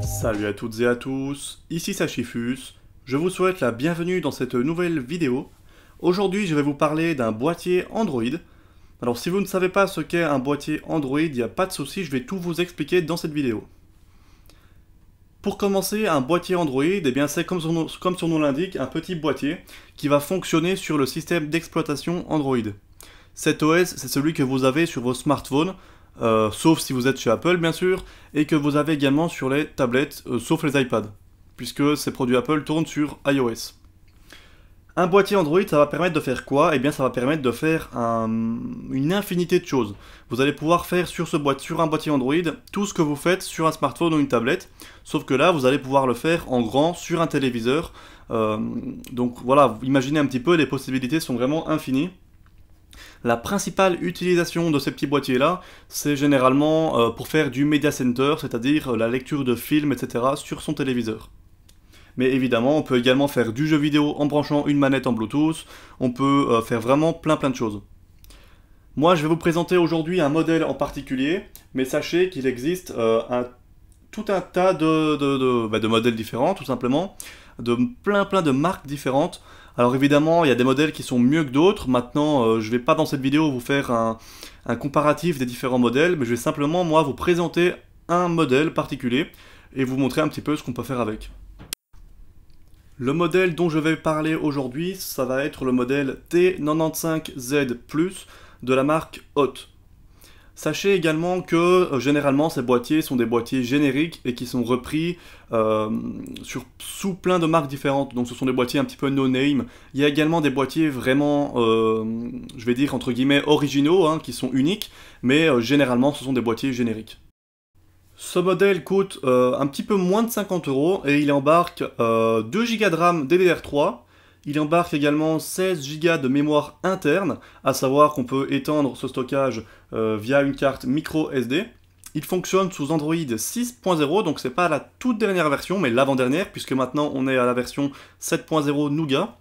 Salut à toutes et à tous, ici Sachifus, je vous souhaite la bienvenue dans cette nouvelle vidéo. Aujourd'hui je vais vous parler d'un boîtier Android. Alors si vous ne savez pas ce qu'est un boîtier Android, il n'y a pas de souci, je vais tout vous expliquer dans cette vidéo. Pour commencer, un boîtier Android, eh bien c'est comme son nom l'indique, un petit boîtier qui va fonctionner sur le système d'exploitation Android. Cet OS, c'est celui que vous avez sur vos smartphones, sauf si vous êtes chez Apple bien sûr, et que vous avez également sur les tablettes, sauf les iPads, puisque ces produits Apple tournent sur iOS. Un boîtier Android, ça va permettre de faire quoi? Eh bien ça va permettre de faire une infinité de choses. Vous allez pouvoir faire sur un boîtier Android tout ce que vous faites sur un smartphone ou une tablette, sauf que là vous allez pouvoir le faire en grand sur un téléviseur. Donc voilà, imaginez un petit peu, les possibilités sont vraiment infinies. La principale utilisation de ces petits boîtiers là, c'est généralement pour faire du media center, c'est-à-dire la lecture de films, etc. sur son téléviseur. Mais évidemment, on peut également faire du jeu vidéo en branchant une manette en Bluetooth, on peut faire vraiment plein de choses. Moi, je vais vous présenter aujourd'hui un modèle en particulier, mais sachez qu'il existe tout un tas de modèles différents, tout simplement, de plein de marques différentes. Alors évidemment, il y a des modèles qui sont mieux que d'autres. Maintenant, je ne vais pas dans cette vidéo vous faire un comparatif des différents modèles, mais je vais simplement, moi, vous présenter un modèle particulier et vous montrer un petit peu ce qu'on peut faire avec. Le modèle dont je vais parler aujourd'hui, ça va être le modèle T95Z+, de la marque Hot. Sachez également que généralement ces boîtiers sont des boîtiers génériques et qui sont repris sous plein de marques différentes. Donc ce sont des boîtiers un petit peu no-name. Il y a également des boîtiers vraiment, je vais dire entre guillemets originaux, hein, qui sont uniques, mais généralement ce sont des boîtiers génériques. Ce modèle coûte un petit peu moins de 50 € et il embarque 2 Go de RAM DDR3. Il embarque également 16 Go de mémoire interne, à savoir qu'on peut étendre ce stockage via une carte micro SD. Il fonctionne sous Android 6.0, donc c'est pas la toute dernière version, mais l'avant-dernière, puisque maintenant on est à la version 7.0 Nougat.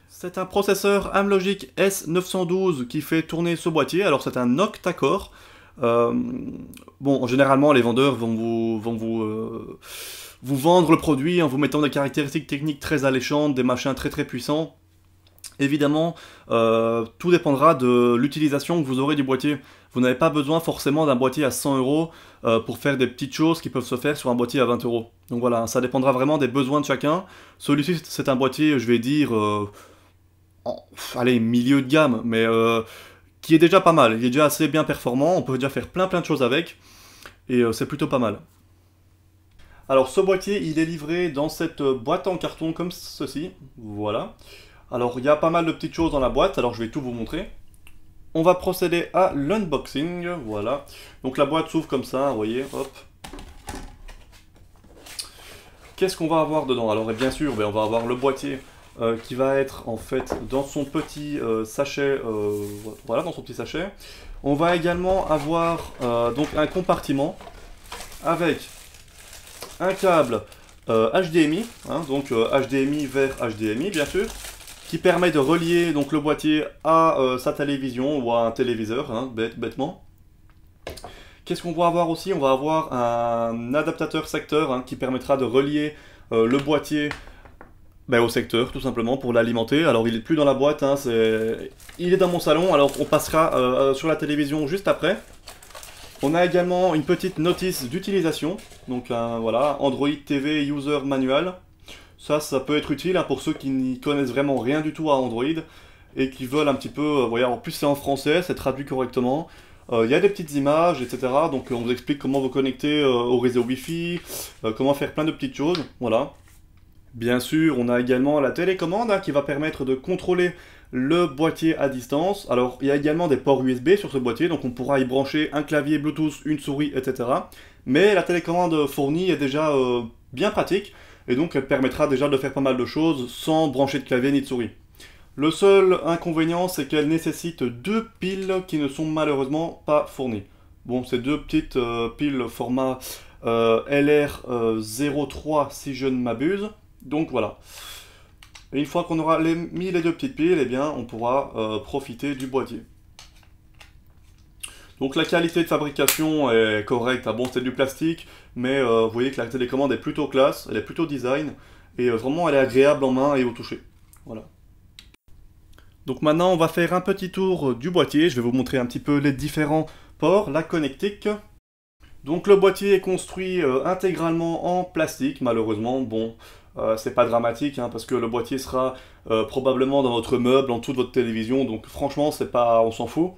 C'est un processeur Amlogic S912 qui fait tourner ce boîtier, alors c'est un octa-core. Bon, généralement les vendeurs vont vous vendre le produit en vous mettant des caractéristiques techniques très alléchantes, des machins très puissants. Évidemment, tout dépendra de l'utilisation que vous aurez du boîtier. Vous n'avez pas besoin forcément d'un boîtier à 100 € pour faire des petites choses qui peuvent se faire sur un boîtier à 20 €. Donc voilà, ça dépendra vraiment des besoins de chacun. Celui-ci, c'est un boîtier, je vais dire, allez, milieu de gamme, mais qui est déjà pas mal. Il est déjà assez bien performant, on peut déjà faire plein de choses avec, et c'est plutôt pas mal. Alors ce boîtier, il est livré dans cette boîte en carton comme ceci, voilà. Alors il y a pas mal de petites choses dans la boîte, alors je vais tout vous montrer. On va procéder à l'unboxing, voilà. Donc la boîte s'ouvre comme ça, vous voyez, hop. Qu'est-ce qu'on va avoir dedans? Alors et bien sûr, on va avoir le boîtier qui va être en fait dans son petit sachet, voilà, dans son petit sachet. On va également avoir donc un compartiment avec un câble HDMI, hein, donc HDMI vers HDMI bien sûr, qui permet de relier donc le boîtier à sa télévision ou à un téléviseur, hein, bêtement. Qu'est-ce qu'on va avoir aussi? On va avoir un adaptateur secteur, hein, qui permettra de relier le boîtier au secteur, tout simplement, pour l'alimenter. Alors il n'est plus dans la boîte, hein, il est dans mon salon, alors on passera sur la télévision juste après. On a également une petite notice d'utilisation, donc voilà, Android TV User Manual. Ça peut être utile, hein, pour ceux qui n'y connaissent vraiment rien du tout à Android et qui veulent un petit peu, voilà, en plus c'est en français, c'est traduit correctement. Il y a des petites images, etc. Donc on vous explique comment vous connecter au réseau Wi-Fi, comment faire plein de petites choses, voilà. Bien sûr, on a également la télécommande, hein, qui va permettre de contrôler le boîtier à distance. Alors, il y a également des ports USB sur ce boîtier, donc on pourra y brancher un clavier Bluetooth, une souris, etc. Mais la télécommande fournie est déjà bien pratique, et donc elle permettra déjà de faire pas mal de choses sans brancher de clavier ni de souris. Le seul inconvénient, c'est qu'elle nécessite 2 piles qui ne sont malheureusement pas fournies. Bon, c'est 2 petites piles format LR03 si je ne m'abuse. Donc voilà. Et une fois qu'on aura mis les 2 petites piles, eh bien, on pourra profiter du boîtier. Donc la qualité de fabrication est correcte, ah bon c'est du plastique, mais vous voyez que la télécommande est plutôt classe, elle est plutôt design, et vraiment elle est agréable en main et au toucher. Voilà. Donc maintenant on va faire un petit tour du boîtier, je vais vous montrer un petit peu les différents ports, la connectique. Donc le boîtier est construit intégralement en plastique, malheureusement, bon, c'est pas dramatique, hein, parce que le boîtier sera probablement dans votre meuble, en dessous de votre télévision, donc franchement c'est pas, on s'en fout.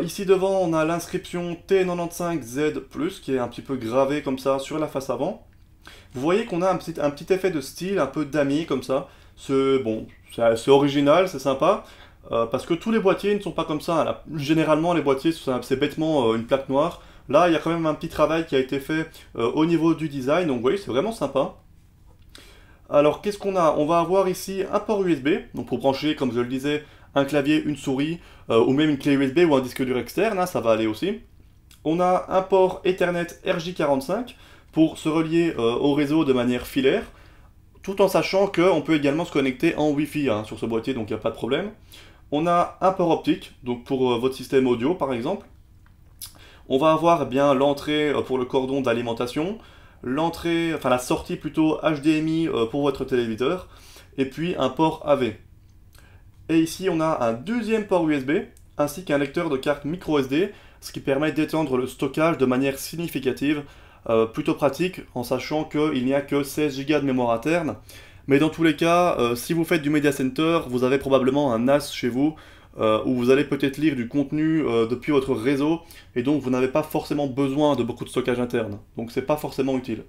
Ici devant, on a l'inscription T95Z+, qui est un petit peu gravée comme ça sur la face avant. Vous voyez qu'on a un petit effet de style, un peu damier comme ça. Bon, c'est original, c'est sympa, parce que tous les boîtiers ne sont pas comme ça. Hein. Là, généralement, les boîtiers, c'est bêtement une plaque noire. Là, il y a quand même un petit travail qui a été fait au niveau du design, donc vous voyez, c'est vraiment sympa. Alors, qu'est-ce qu'on a? On va avoir ici un port USB, donc pour brancher, comme je le disais, un clavier, une souris, ou même une clé USB ou un disque dur externe, hein, ça va aller aussi. On a un port Ethernet RJ45 pour se relier au réseau de manière filaire, tout en sachant qu'on peut également se connecter en Wi-Fi hein, sur ce boîtier, donc il n'y a pas de problème. On a un port optique, donc pour votre système audio par exemple. On va avoir eh bien l'entrée pour le cordon d'alimentation, la sortie plutôt HDMI pour votre téléviseur, et puis un port AV. Et ici, on a un deuxième port USB, ainsi qu'un lecteur de carte micro SD, ce qui permet d'étendre le stockage de manière significative, plutôt pratique, en sachant qu'il n'y a que 16 Go de mémoire interne. Mais dans tous les cas, si vous faites du Media Center, vous avez probablement un NAS chez vous, où vous allez peut-être lire du contenu depuis votre réseau, et donc vous n'avez pas forcément besoin de beaucoup de stockage interne. Donc c'est pas forcément utile.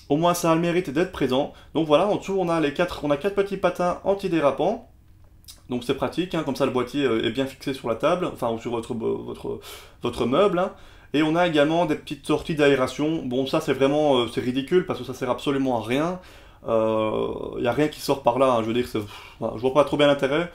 Au moins ça a le mérite d'être présent. Donc voilà, en dessous on a quatre petits patins antidérapants. Donc c'est pratique, hein, comme ça le boîtier est bien fixé sur la table, enfin ou sur votre meuble. Hein. Et on a également des petites sorties d'aération. Bon ça c'est vraiment c'est ridicule parce que ça sert absolument à rien. Il n'y a rien qui sort par là, hein, je veux dire, voilà, je vois pas trop bien l'intérêt.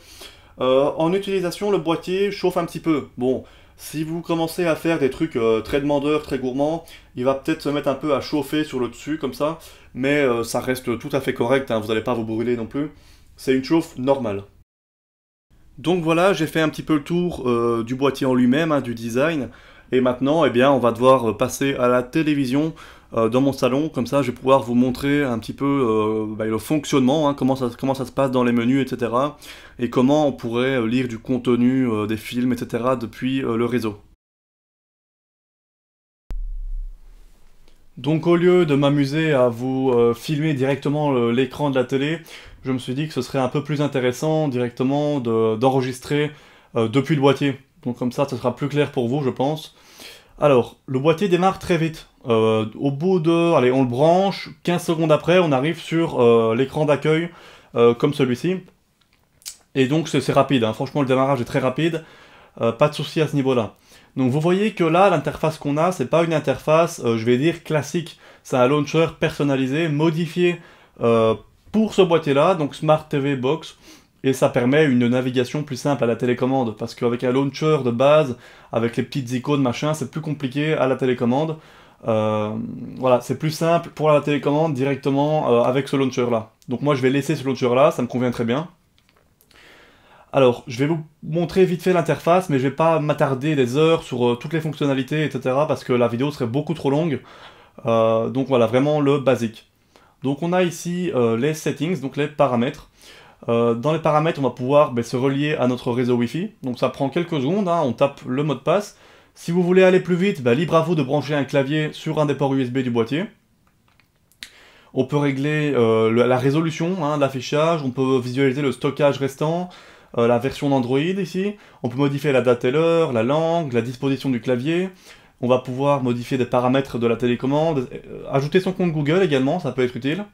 En utilisation, le boîtier chauffe un petit peu. Bon, si vous commencez à faire des trucs très demandeurs, très gourmands, il va peut-être se mettre un peu à chauffer sur le dessus, comme ça, mais ça reste tout à fait correct, hein, vous n'allez pas vous brûler non plus. C'est une chauffe normale. Donc voilà, j'ai fait un petit peu le tour du boîtier en lui-même, hein, du design, et maintenant, eh bien, on va devoir passer à la télévision dans mon salon, comme ça je vais pouvoir vous montrer un petit peu le fonctionnement, hein, comment ça se passe dans les menus, etc. Et comment on pourrait lire du contenu, des films, etc. depuis le réseau. Donc au lieu de m'amuser à vous filmer directement l'écran de la télé, je me suis dit que ce serait un peu plus intéressant directement d'enregistrer depuis le boîtier. Donc comme ça, ce sera plus clair pour vous, je pense. Alors, le boîtier démarre très vite. Au bout de... Allez, on le branche, 15 secondes après, on arrive sur l'écran d'accueil, comme celui-ci. Et donc, c'est rapide, hein. Franchement, le démarrage est très rapide. Pas de souci à ce niveau-là. Donc, vous voyez que là, l'interface qu'on a, c'est pas une interface, je vais dire, classique. C'est un launcher personnalisé, modifié pour ce boîtier-là, donc Smart TV Box. Et ça permet une navigation plus simple à la télécommande, parce qu'avec un launcher de base, avec les petites icônes machin, c'est plus compliqué à la télécommande. Voilà, c'est plus simple pour la télécommande directement avec ce launcher-là. Donc moi je vais laisser ce launcher-là, ça me convient très bien. Alors, je vais vous montrer vite fait l'interface, mais je vais pas m'attarder des heures sur toutes les fonctionnalités, etc., parce que la vidéo serait beaucoup trop longue. Donc voilà, vraiment le basique. Donc on a ici les settings, donc les paramètres. Dans les paramètres, on va pouvoir se relier à notre réseau Wi-Fi. Donc ça prend quelques secondes, hein, on tape le mot de passe. Si vous voulez aller plus vite, libre à vous de brancher un clavier sur un des ports USB du boîtier. On peut régler la résolution, hein, l'affichage, on peut visualiser le stockage restant, la version d'Android ici. On peut modifier la date et l'heure, la langue, la disposition du clavier. On va pouvoir modifier des paramètres de la télécommande, ajouter son compte Google également, ça peut être utile.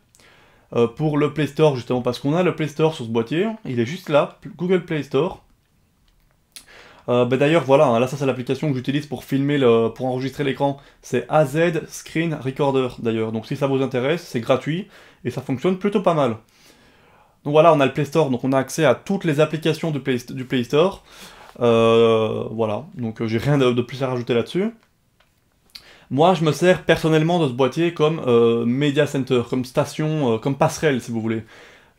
Pour le Play Store, justement, parce qu'on a le Play Store sur ce boîtier, il est juste là, Google Play Store. D'ailleurs, voilà, hein, là ça c'est l'application que j'utilise pour filmer, pour enregistrer l'écran, c'est AZ Screen Recorder d'ailleurs, donc si ça vous intéresse, c'est gratuit, et ça fonctionne plutôt pas mal. Donc voilà, on a le Play Store, donc on a accès à toutes les applications du Play Store. Voilà, donc j'ai rien de plus à rajouter là-dessus. Moi, je me sers personnellement de ce boîtier comme Media Center, comme station, comme passerelle, si vous voulez.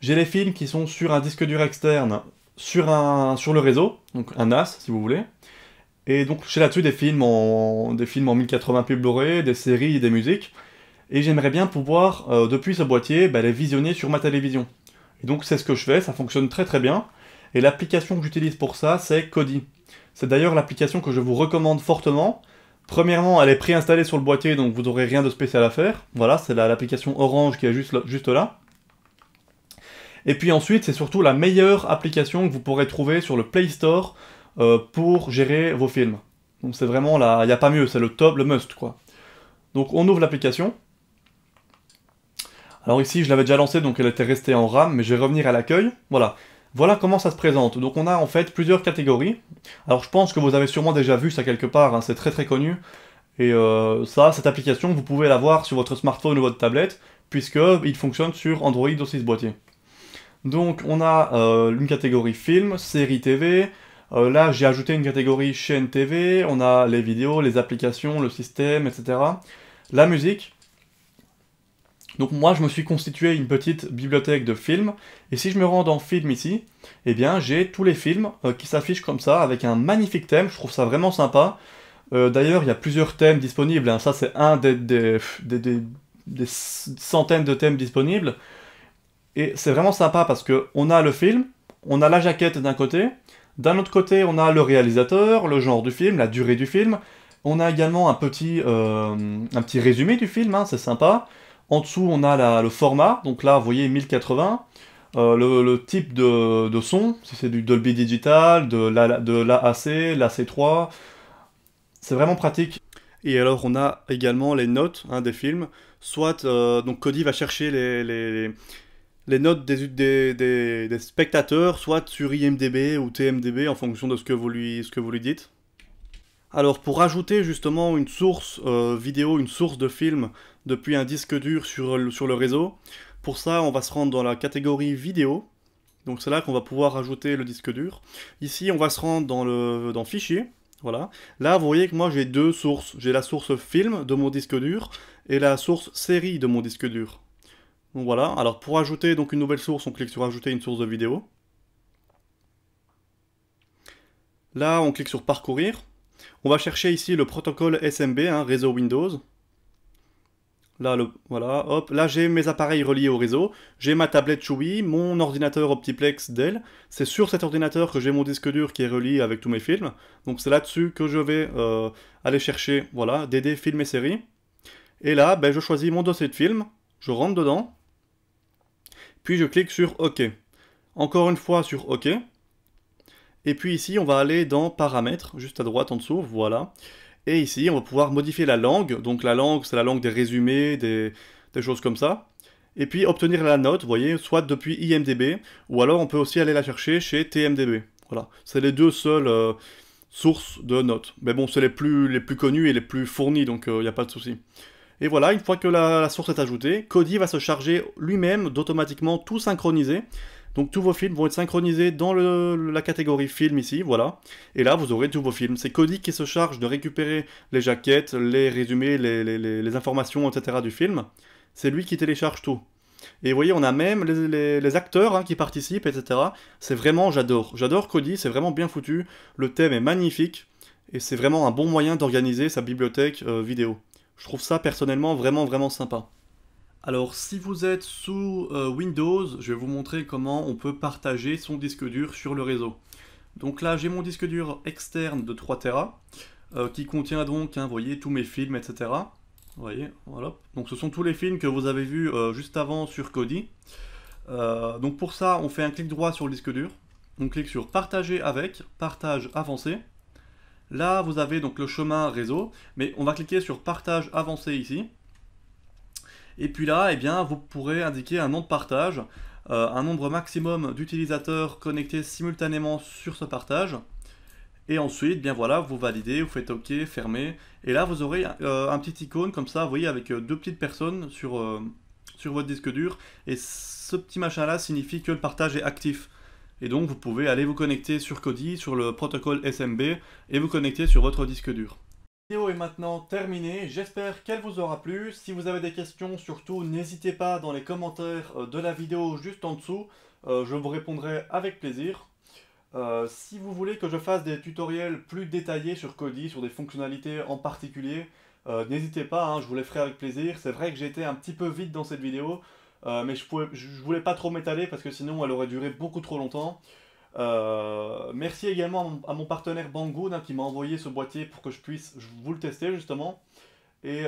J'ai les films qui sont sur un disque dur externe, sur le réseau, donc un NAS, si vous voulez. Et donc j'ai là-dessus des films en 1080p Blu-ray, des séries, des musiques. Et j'aimerais bien pouvoir, depuis ce boîtier, les visionner sur ma télévision. Et donc c'est ce que je fais, ça fonctionne très très bien. Et l'application que j'utilise pour ça, c'est Kodi. C'est d'ailleurs l'application que je vous recommande fortement. Premièrement, elle est préinstallée sur le boîtier, donc vous n'aurez rien de spécial à faire. Voilà, c'est l'application Orange qui est juste là. Et puis ensuite, c'est surtout la meilleure application que vous pourrez trouver sur le Play Store pour gérer vos films. Donc c'est vraiment là, il n'y a pas mieux, c'est le top, le must quoi. Donc on ouvre l'application. Alors ici, je l'avais déjà lancée, donc elle était restée en RAM, mais je vais revenir à l'accueil. Voilà. Voilà comment ça se présente. Donc on a en fait plusieurs catégories. Alors je pense que vous avez sûrement déjà vu ça quelque part, hein, c'est très très connu. Et cette application, vous pouvez la voir sur votre smartphone ou votre tablette, puisqu'il fonctionne sur Android aussi ce boîtier. Donc on a une catégorie film, série TV. Là j'ai ajouté une catégorie chaîne TV. On a les vidéos, les applications, le système, etc. La musique. Donc moi je me suis constitué une petite bibliothèque de films, et si je me rends dans film ici, eh bien j'ai tous les films qui s'affichent comme ça, avec un magnifique thème, je trouve ça vraiment sympa. D'ailleurs il y a plusieurs thèmes disponibles, hein. Ça c'est un des centaines de thèmes disponibles, et c'est vraiment sympa parce que on a le film, on a la jaquette d'un autre côté on a le réalisateur, le genre du film, la durée du film, on a également un petit résumé du film, hein, c'est sympa. En dessous, on a le format, donc là, vous voyez 1080, le type de son, si c'est du Dolby Digital, de l'AAC, l'AC3, c'est vraiment pratique. Et alors, on a également les notes hein, des films, soit, donc Kodi va chercher les notes des spectateurs, soit sur IMDb ou TMDb, en fonction de ce que vous lui dites. Alors pour ajouter justement une source vidéo, une source de film depuis un disque dur sur le réseau, pour ça on va se rendre dans la catégorie vidéo, donc c'est là qu'on va pouvoir ajouter le disque dur. Ici on va se rendre dans fichier, voilà. Là vous voyez que moi j'ai deux sources, j'ai la source film de mon disque dur et la source série de mon disque dur. Donc voilà, alors pour ajouter donc une nouvelle source, on clique sur ajouter une source de vidéo. Là on clique sur parcourir. On va chercher ici le protocole SMB, hein, réseau Windows. Là, voilà, hop, là j'ai mes appareils reliés au réseau, j'ai ma tablette Chewy, mon ordinateur Optiplex Dell, c'est sur cet ordinateur que j'ai mon disque dur qui est relié avec tous mes films, donc c'est là-dessus que je vais aller chercher, voilà, DD films et séries. Et là, je choisis mon dossier de film, je rentre dedans, puis je clique sur OK. Encore une fois sur OK. Et puis ici, on va aller dans Paramètres, juste à droite en dessous, voilà. Et ici, on va pouvoir modifier la langue. Donc la langue, c'est la langue des résumés, des choses comme ça. Et puis obtenir la note, vous voyez, soit depuis IMDb, ou alors on peut aussi aller la chercher chez TMDb. Voilà, c'est les deux seules sources de notes. Mais bon, c'est les plus connues et les plus fournies, donc il n'y a pas de souci. Et voilà, une fois que la source est ajoutée, Kodi va se charger lui-même d'automatiquement tout synchroniser. Donc tous vos films vont être synchronisés dans la catégorie film ici, voilà. Et là, vous aurez tous vos films. C'est Kodi qui se charge de récupérer les jaquettes, les résumés, les informations, etc. du film. C'est lui qui télécharge tout. Et vous voyez, on a même les acteurs hein, qui participent, etc. C'est vraiment, j'adore. J'adore Kodi, c'est vraiment bien foutu. Le thème est magnifique. Et c'est vraiment un bon moyen d'organiser sa bibliothèque vidéo. Je trouve ça personnellement vraiment vraiment sympa. Alors si vous êtes sous Windows, je vais vous montrer comment on peut partager son disque dur sur le réseau. Donc là j'ai mon disque dur externe de 3 Tera qui contient donc, hein, vous voyez, tous mes films, etc. Vous voyez, voilà. Donc ce sont tous les films que vous avez vus juste avant sur Kodi. Donc pour ça, on fait un clic droit sur le disque dur. On clique sur Partager avec, Partage avancé. Là, vous avez donc le chemin réseau, mais on va cliquer sur Partage avancé ici. Et puis là, eh bien, vous pourrez indiquer un nom de partage, un nombre maximum d'utilisateurs connectés simultanément sur ce partage. Et ensuite, bien voilà, vous validez, vous faites OK, fermez. Et là, vous aurez un petit icône comme ça, vous voyez, avec deux petites personnes sur votre disque dur. Et ce petit machin-là signifie que le partage est actif. Et donc, vous pouvez aller vous connecter sur Kodi, sur le protocole SMB, et vous connecter sur votre disque dur. La vidéo est maintenant terminée, j'espère qu'elle vous aura plu. Si vous avez des questions, surtout, n'hésitez pas dans les commentaires de la vidéo juste en dessous. Je vous répondrai avec plaisir. Si vous voulez que je fasse des tutoriels plus détaillés sur Kodi, sur des fonctionnalités en particulier, n'hésitez pas, hein, je vous les ferai avec plaisir. C'est vrai que j'ai été un petit peu vite dans cette vidéo, mais je voulais pas trop m'étaler parce que sinon elle aurait duré beaucoup trop longtemps. Merci également à mon partenaire Banggood, hein, qui m'a envoyé ce boîtier pour que je puisse vous le tester justement. Et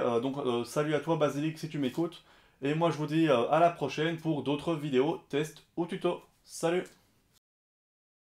salut à toi Basilic si tu m'écoutes. Et moi je vous dis à la prochaine pour d'autres vidéos, tests ou tutos. Salut!